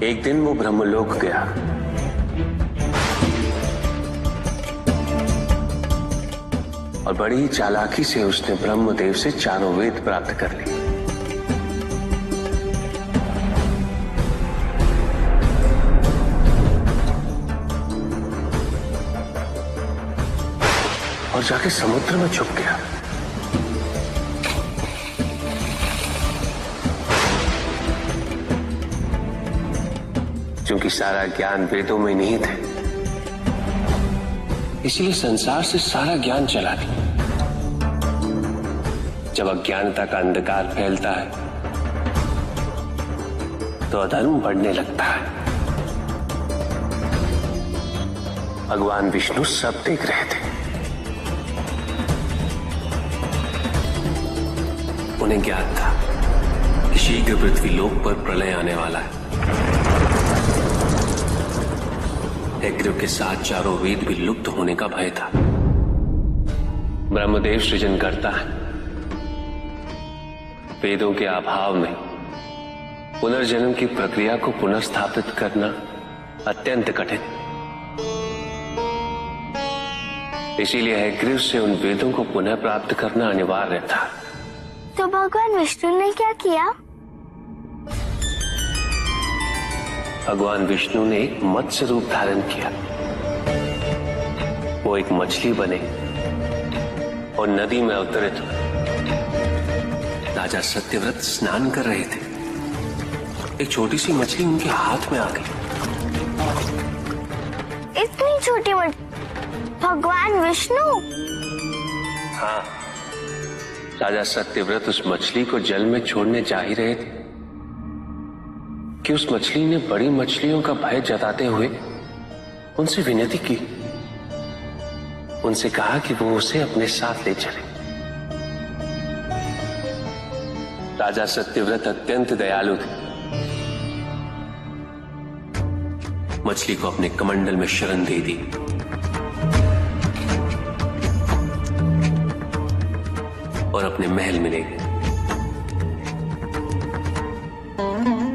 एक दिन वो ब्रह्मलोक गया। और बड़ी चालाकी से उसने ब्रह्मदेव से चारों वेद प्राप्त कर लिए। और जाके समुद्र में छुप गया। क्योंकि सारा ज्ञान वेदों में नहीं थे, इसलिए संसार से सारा ज्ञान चला गया। जब अज्ञानता का अंधकार फैलता है तो अधर्म बढ़ने लगता है। भगवान विष्णु सब देख रहे थे। उन्हें ज्ञात था कि शीघ्र पृथ्वी लोक पर प्रलय आने वाला है। हैग्रीव के साथ चारों वेद भी लुप्त होने का भय था। ब्रह्मदेव सृजन करता है। वेदों के अभाव में पुनर्जन्म की प्रक्रिया को पुनर्स्थापित करना अत्यंत कठिन। इसीलिए हैग्रीव से उन वेदों को पुनः प्राप्त करना अनिवार्य था। तो भगवान विष्णु ने क्या किया? भगवान विष्णु ने एक मत्स्य रूप धारण किया। वो एक मछली बने और नदी में अवतरित हुए। राजा सत्यव्रत स्नान कर रहे थे। एक छोटी सी मछली उनके हाथ में आ गई। इतनी छोटी भगवान विष्णु? हाँ, राजा सत्यव्रत उस मछली को जल में छोड़ने जा ही रहे थे कि उस मछली ने बड़ी मछलियों का भय जताते हुए उनसे विनती की। उनसे कहा कि वो उसे अपने साथ ले चले। राजा सत्यव्रत अत्यंत दयालु थे। मछली को अपने कमंडल में शरण दे दी और अपने महल में ले गए।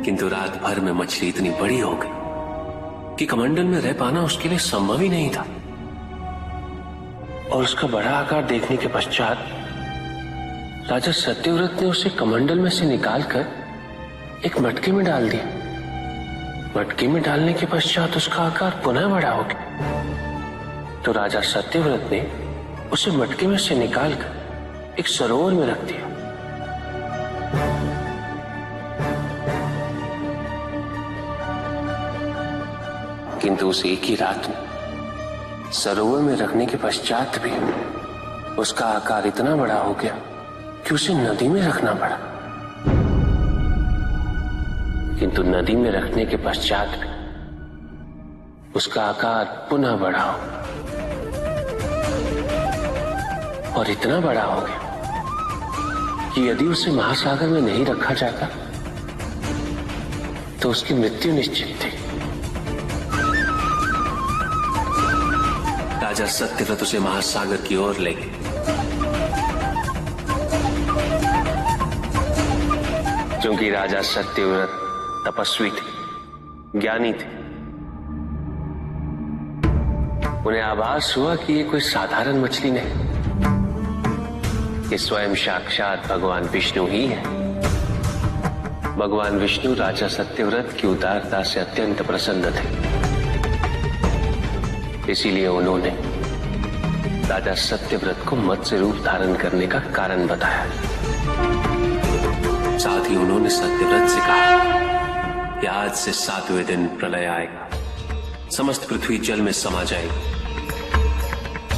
किंतु रात भर में मछली इतनी बड़ी हो गई कि कमंडल में रह पाना उसके लिए संभव ही नहीं था। और उसका बड़ा आकार देखने के पश्चात राजा सत्यव्रत ने उसे कमंडल में से निकालकर एक मटके में डाल दिया। मटके में डालने के पश्चात उसका आकार पुनः बड़ा हो गया। तो राजा सत्यव्रत ने उसे मटके में से निकालकर एक सरोवर में रख दिया। किंतु उस एक ही रात में सरोवर में रखने के पश्चात भी उसका आकार इतना बड़ा हो गया कि उसे नदी में रखना पड़ा। किंतु नदी में रखने के पश्चात भी उसका आकार पुनः बड़ा हो और इतना बड़ा हो गया कि यदि उसे महासागर में नहीं रखा जाता तो उसकी मृत्यु निश्चित थी। राजा सत्यव्रत उसे महासागर की ओर ले गए। क्योंकि राजा सत्यव्रत तपस्वी थे, ज्ञानी थे, उन्हें आभास हुआ कि ये कोई साधारण मछली नहीं, ये स्वयं साक्षात भगवान विष्णु ही है। भगवान विष्णु राजा सत्यव्रत की उदारता से अत्यंत प्रसन्न थे। इसीलिए उन्होंने राजा सत्यव्रत को मत्स्य रूप धारण करने का कारण बताया। साथ ही उन्होंने सत्यव्रत से कहा कि आज से 7वें दिन प्रलय आएगा, समस्त पृथ्वी जल में समा जाएगी।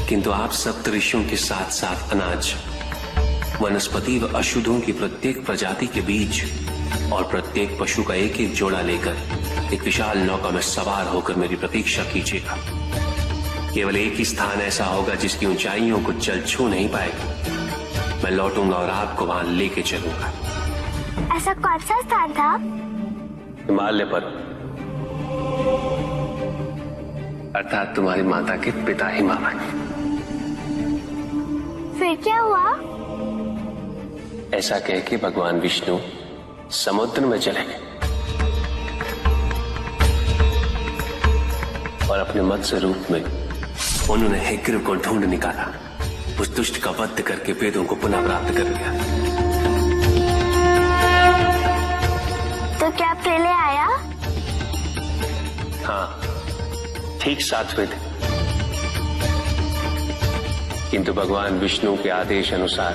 किंतु आप सप्तऋषियों के साथ साथ अनाज, वनस्पति व अशुद्धों की प्रत्येक प्रजाति के बीज और प्रत्येक पशु का एक एक जोड़ा लेकर एक विशाल नौका में सवार होकर मेरी प्रतीक्षा कीजिएगा। केवल एक ही स्थान ऐसा होगा जिसकी ऊंचाइयों को जल छू नहीं पाएगा। मैं लौटूंगा और आपको वहां लेके चलूंगा। ऐसा कौन सा स्थान था? हिमालय पर, अर्थात तुम्हारी माता के पिता हिमालय। फिर क्या हुआ? ऐसा कह के भगवान विष्णु समुद्र में चले गए। और अपने मत्स्य रूप में उन्होंने हेग्रीव को ढूंढ निकाला। उस दुष्ट का वध करके वेदों को पुनः प्राप्त कर लिया। तो क्या प्रलय आया? हाँ, ठीक 7वें दिन। किंतु भगवान विष्णु के आदेश अनुसार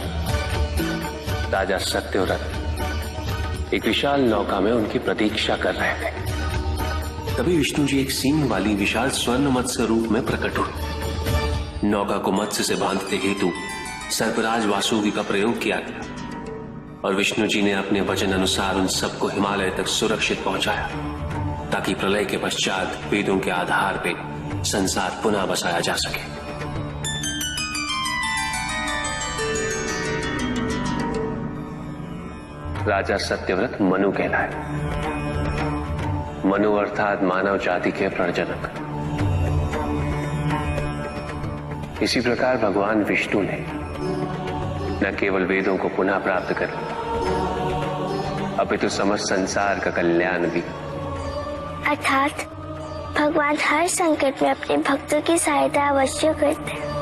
राजा सत्यव्रत एक विशाल नौका में उनकी प्रतीक्षा कर रहे थे। तभी विष्णु जी एक सींग वाली विशाल स्वर्ण मत्स्य रूप में प्रकट हुए। नौका को मत्स्य से बांधते हेतु सर्पराज वासुकी का प्रयोग किया गया और विष्णु जी ने अपने वचन अनुसार उन सबको हिमालय तक सुरक्षित पहुंचाया, ताकि प्रलय के पश्चात वेदों के आधार पर संसार पुनः बसाया जा सके। राजा सत्यव्रत मनु कहलाए। मनु अर्थात मानव जाति के प्रजनक। इसी प्रकार भगवान विष्णु ने न केवल वेदों को पुनः प्राप्त कर अपितु समस्त संसार का कल्याण भी। अर्थात भगवान हर संकट में अपने भक्तों की सहायता अवश्य करते हैं।